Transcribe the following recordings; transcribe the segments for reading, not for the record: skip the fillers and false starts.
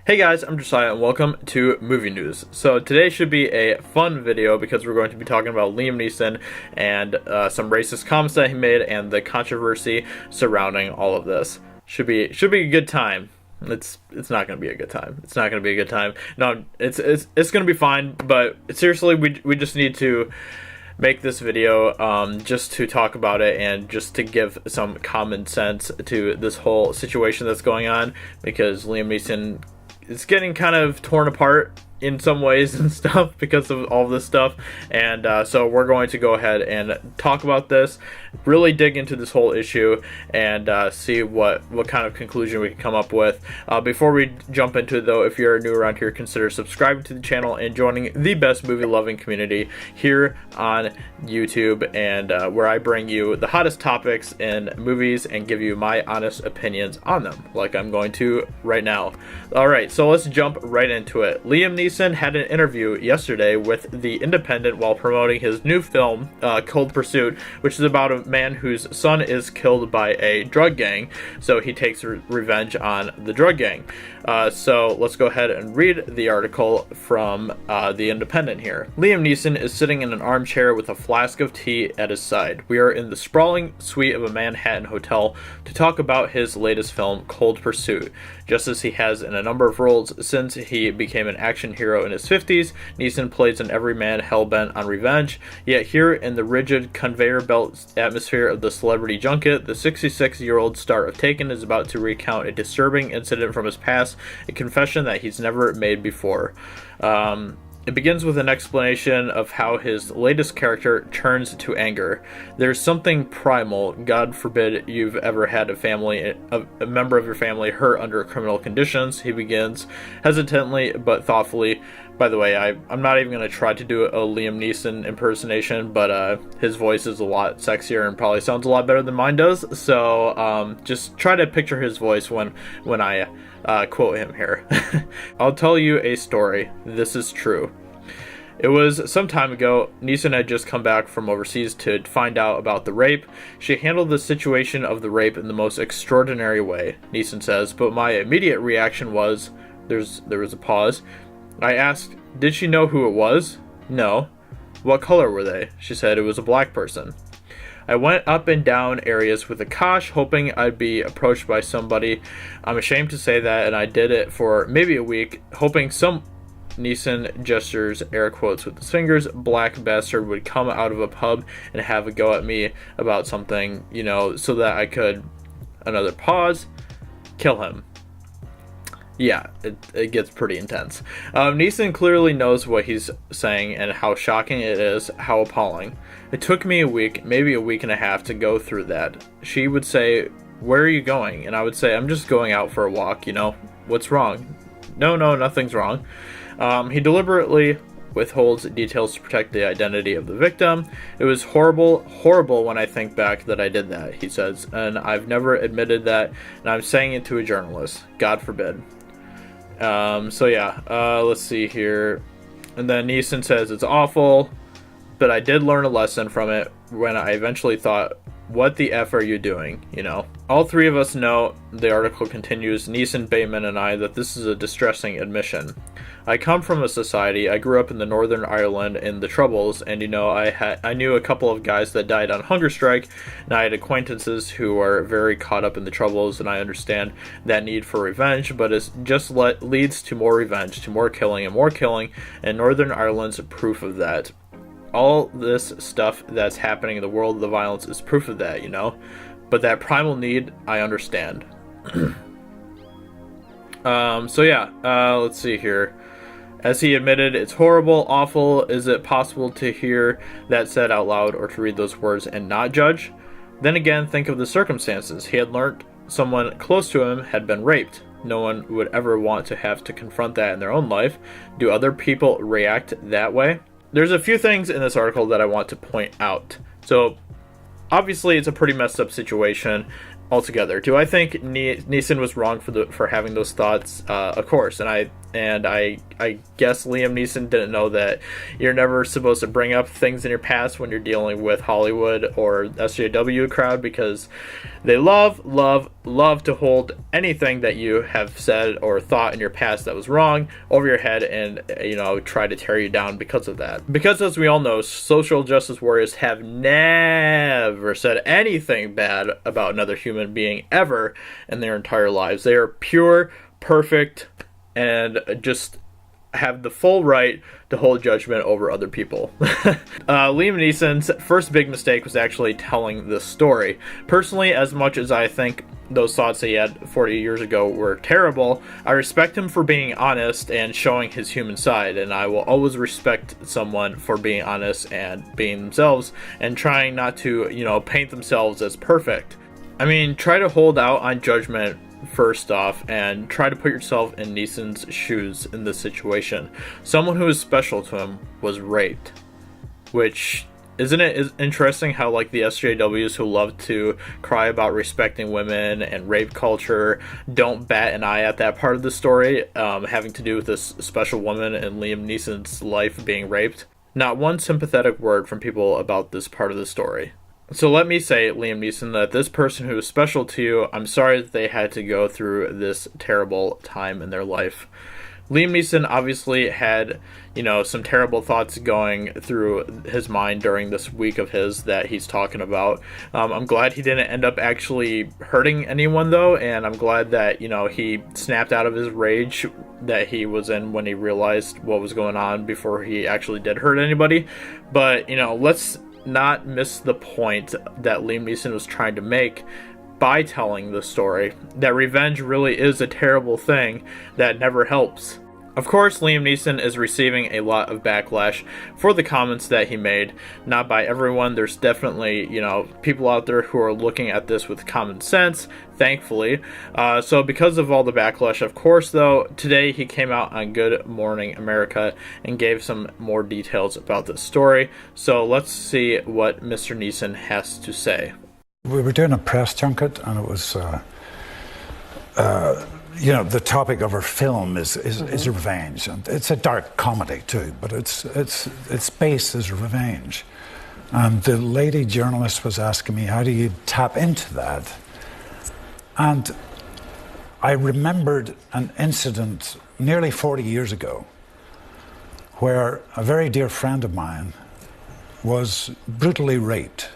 Hey guys, I'm Josiah and welcome to Movie News. So today should be a fun video because we're going to be talking about Liam Neeson and some racist comments that he made and the controversy surrounding all of this. Should be a good time. It's not going to be a good time. It's not going to be a good time. No, it's going to be fine, but seriously, we just need to make this video just to talk about it and just to give some common sense to this whole situation that's going on, because Liam Neeson is getting kind of torn apart in some ways and stuff because of all of this stuff, and so we're going to go ahead and talk about this, really dig into this whole issue, and see what kind of conclusion we can come up with. Before we jump into it though, if you're new around here, consider subscribing to the channel and joining the best movie loving community here on YouTube, and where I bring you the hottest topics in movies and give you my honest opinions on them, like I'm going to right now. Alright, so let's jump right into it. Liam Neeson had an interview yesterday with The Independent while promoting his new film, Cold Pursuit, which is about a man whose son is killed by a drug gang, so he takes revenge on the drug gang. So let's go ahead and read the article from The Independent here. Liam Neeson is sitting in an armchair with a flask of tea at his side. We are in the sprawling suite of a Manhattan hotel to talk about his latest film, Cold Pursuit. Just as he has in a number of roles since he became an action hero in his 50s, Neeson plays an everyman hell-bent on revenge. Yet here in the rigid conveyor belt atmosphere of the celebrity junket, the 66-year-old star of Taken is about to recount a disturbing incident from his past, a confession that he's never made before. It begins with an explanation of how his latest character turns to anger. There's something primal. God forbid you've ever had a member of your family hurt under criminal conditions, he begins, hesitantly but thoughtfully. By the way, I'm not even going to try to do a Liam Neeson impersonation, but his voice is a lot sexier and probably sounds a lot better than mine does, so just try to picture his voice when I quote him here. I'll tell you a story. This is true. It was some time ago. Neeson had just come back from overseas to find out about the rape. She handled the situation of the rape in the most extraordinary way, Neeson says, but my immediate reaction was, there was a pause. I asked, did she know who it was? No. What color were they? She said it was a black person. I went up and down areas with a kosh, hoping I'd be approached by somebody. I'm ashamed to say that, and I did it for maybe a week, hoping some Neeson gestures air quotes with his fingers, black bastard would come out of a pub and have a go at me about something, so that I could, another pause, kill him. Yeah, it gets pretty intense. Neeson clearly knows what he's saying and how shocking it is, how appalling. It took me a week, maybe a week and a half, to go through that. She would say, where are you going? And I would say, I'm just going out for a walk, What's wrong? No, nothing's wrong. He deliberately withholds details to protect the identity of the victim. It was horrible when I think back that I did that, he says, and I've never admitted that, and I'm saying it to a journalist. God forbid. So yeah, let's see here. And then Neeson says it's awful, but I did learn a lesson from it when I eventually thought, what the F are you doing, All three of us know, the article continues, Neeson, Bateman, and I, that this is a distressing admission. I come from a society, I grew up in the Northern Ireland in the Troubles, and I knew a couple of guys that died on hunger strike, and I had acquaintances who are very caught up in the Troubles, and I understand that need for revenge, but it just leads to more revenge, to more killing, and Northern Ireland's proof of that. All this stuff that's happening in the world, the violence, is proof of that, But that primal need, I understand. So yeah, let's see here. As he admitted, it's horrible, awful. Is it possible to hear that said out loud or to read those words and not judge? Then again, think of the circumstances. He had learnt someone close to him had been raped. No one would ever want to have to confront that in their own life. Do other people react that way? There's a few things in this article that I want to point out. So, obviously, it's a pretty messed up situation. altogether. Do I think Neeson was wrong for having those thoughts? Of course, and I guess Liam Neeson didn't know that you're never supposed to bring up things in your past when you're dealing with Hollywood or SJW crowd, because they love to hold anything that you have said or thought in your past that was wrong over your head and, you know, try to tear you down because of that. Because as we all know, social justice warriors have never said anything bad about another human being ever in their entire lives. They are pure, perfect, and just have the full right to hold judgment over other people. Liam Neeson's first big mistake was actually telling this story. Personally, as much as I think those thoughts that he had 40 years ago were terrible, I respect him for being honest and showing his human side, and I will always respect someone for being honest and being themselves and trying not to, you know, paint themselves as perfect. I mean, try to hold out on judgment first off, and try to put yourself in Neeson's shoes in this situation. Someone who was special to him was raped, which, isn't it interesting how, like, the SJWs who love to cry about respecting women and rape culture don't bat an eye at that part of the story, having to do with this special woman in Liam Neeson's life being raped. Not one sympathetic word from people about this part of the story. So let me say, Liam Neeson, that this person who is special to you, I'm sorry that they had to go through this terrible time in their life. Liam Neeson obviously had, you know, some terrible thoughts going through his mind during this week of his that he's talking about. I'm glad he didn't end up actually hurting anyone, though, and I'm glad that, you know, he snapped out of his rage that he was in when he realized what was going on before he actually did hurt anybody. But, you know, let's not miss the point that Liam Neeson was trying to make by telling the story, that revenge really is a terrible thing that never helps. Of course, Liam Neeson is receiving a lot of backlash for the comments that he made. Not by everyone. There's definitely, you know, people out there who are looking at this with common sense, thankfully. So because of all the backlash, of course, though, today he came out on Good Morning America and gave some more details about this story. So let's see what Mr. Neeson has to say. We were doing a press junket, and it was you know, the topic of our film is revenge, and it's a dark comedy too, but its base is revenge. And the lady journalist was asking me, how do you tap into that? And I remembered an incident nearly 40 years ago where a very dear friend of mine was brutally raped.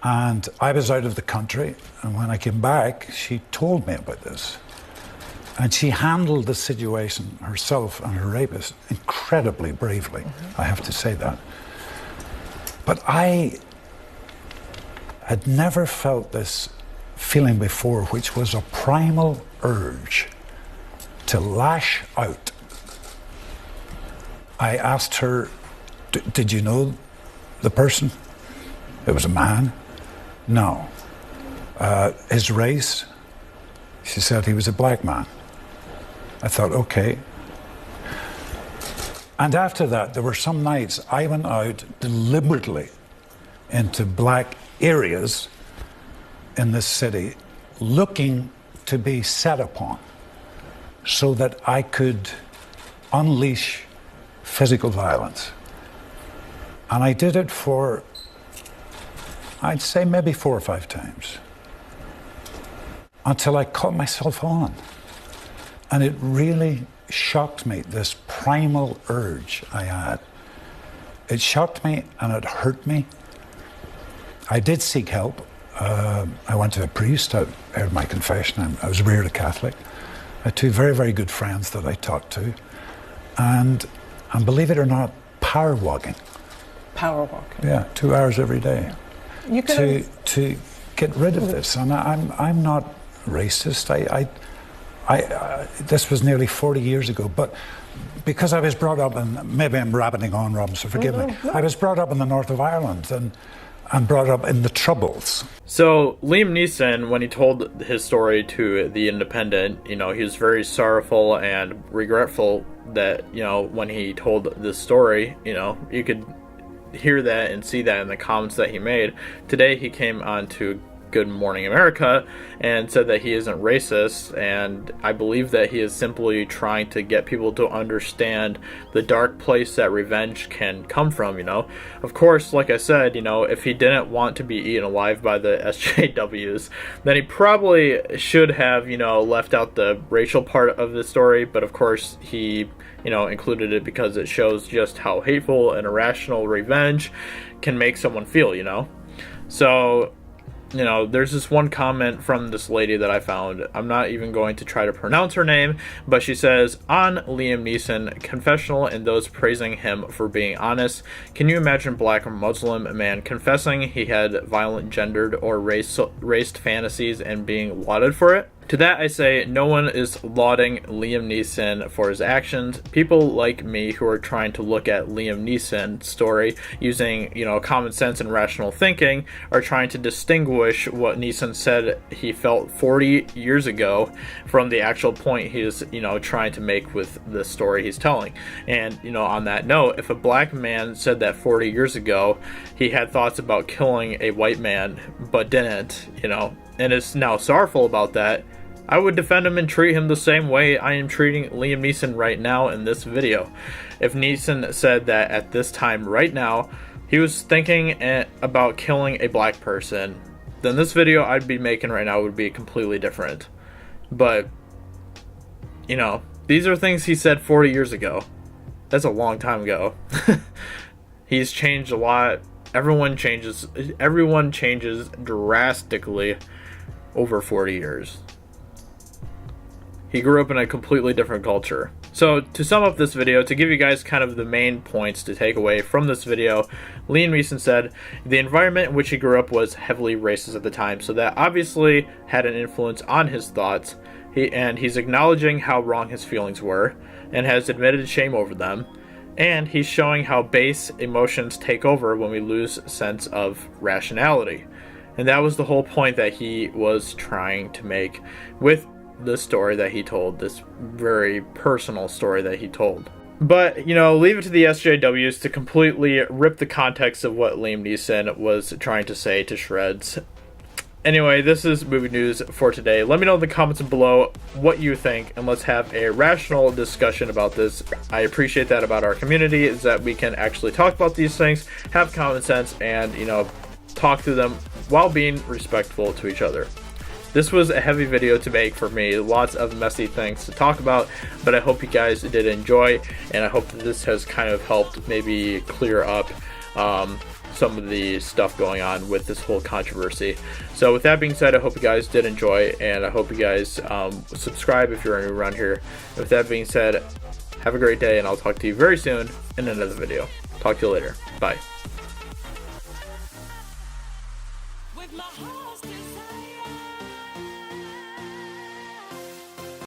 And I was out of the country, and when I came back, she told me about this. And she handled the situation herself and her rapist incredibly bravely, I have to say that. But I had never felt this feeling before, which was a primal urge to lash out. I asked her, did you know the person? It was a man. No. His race? She said he was a black man. I thought, okay. And after that, there were some nights I went out deliberately into black areas in this city looking to be set upon so that I could unleash physical violence. And I did it for, I'd say, maybe 4 or 5 times, until I caught myself on. And it really shocked me, this primal urge I had. It shocked me and it hurt me. I did seek help. I went to a priest. I heard my confession. I was reared a Catholic. I had 2 very, very good friends that I talked to. And believe it or not, power walking. Power walking. Yeah, 2 hours every day. You could to get rid of this. And I'm not racist. This was nearly 40 years ago, but because I was brought up in, maybe I'm rabbiting on, Rob, so forgive me. I was brought up in the north of Ireland and brought up in the Troubles. So Liam Neeson, when he told his story to The Independent, you know, he was very sorrowful and regretful that, you know, when he told this story, you know, you could hear that and see that in the comments that he made. Today he came on to Good Morning America and said that he isn't racist, and I believe that he is simply trying to get people to understand the dark place that revenge can come from, you know. Of course, like I said, you know, if he didn't want to be eaten alive by the SJWs, then he probably should have, you know, left out the racial part of the story, but of course he, you know, included it because it shows just how hateful and irrational revenge can make someone feel, you know. So, you know, there's this one comment from this lady that I found. I'm not even going to try to pronounce her name, but she says, on Liam Neeson confessional and those praising him for being honest, can you imagine black or Muslim man confessing he had violent gendered or raced fantasies and being lauded for it? To that I say, no one is lauding Liam Neeson for his actions. People like me who are trying to look at Liam Neeson's story using, you know, common sense and rational thinking are trying to distinguish what Neeson said he felt 40 years ago from the actual point he is, you know, trying to make with the story he's telling. And, you know, on that note, if a black man said that 40 years ago he had thoughts about killing a white man but didn't, you know, and is now sorrowful about that, I would defend him and treat him the same way I am treating Liam Neeson right now in this video. If Neeson said that at this time right now he was thinking about killing a black person, then this video I'd be making right now would be completely different. But, you know, these are things he said 40 years ago. That's a long time ago. He's changed a lot. Everyone changes drastically over 40 years. He grew up in a completely different culture. So to sum up this video, to give you guys kind of the main points to take away from this video, Liam Neeson said the environment in which he grew up was heavily racist at the time, so that obviously had an influence on his thoughts. He's acknowledging how wrong his feelings were and has admitted shame over them. And he's showing how base emotions take over when we lose sense of rationality. And that was the whole point that he was trying to make with the story that he told, this very personal story that he told. But, you know, leave it to the SJWs to completely rip the context of what Liam Neeson was trying to say to shreds. Anyway, this is movie news for today. Let me know in the comments below what you think, and let's have a rational discussion about this. I appreciate that about our community, is that we can actually talk about these things, have common sense, and, you know, talk through them while being respectful to each other. This was a heavy video to make for me, lots of messy things to talk about, but I hope you guys did enjoy, and I hope that this has kind of helped maybe clear up some of the stuff going on with this whole controversy. So with that being said, I hope you guys did enjoy, and I hope you guys subscribe if you're new around here. And with that being said, have a great day, and I'll talk to you very soon in another video. Talk to you later. Bye.